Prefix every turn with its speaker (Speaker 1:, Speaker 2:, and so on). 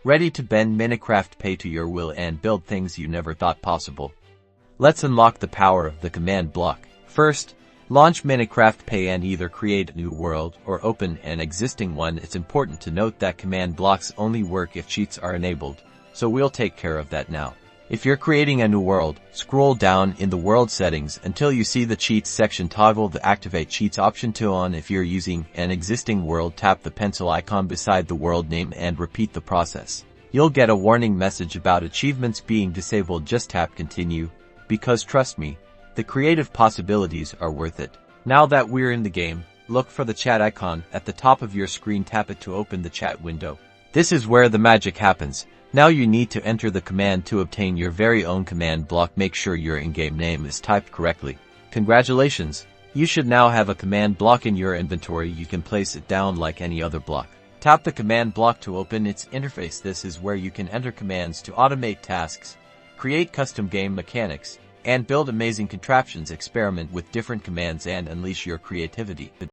Speaker 1: Ready to bend Minecraft Pay to your will and build things you never thought possible? Let's unlock the power of the command block. First, launch Minecraft Pay and either create a new world or open an existing one. It's important to note that command blocks only work if cheats are enabled, so we'll take care of that now. If you're creating a new world, scroll down in the world settings until you see the cheats section. Toggle the activate cheats option to on. If you're using an existing world, tap the pencil icon beside the world name and repeat the process. You'll get a warning message about achievements being disabled. Just tap continue, because trust me, the creative possibilities are worth it. Now that we're in the game, look for the chat icon at the top of your screen. Tap it to open the chat window. This is where the magic happens. Now you need to enter the command to obtain your very own command block. Make sure your in-game name is typed correctly. Congratulations! You should now have a command block in your inventory. You can place it down like any other block. Tap the command block to open its interface. This is where you can enter commands to automate tasks, create custom game mechanics, and build amazing contraptions. Experiment with different commands and unleash your creativity.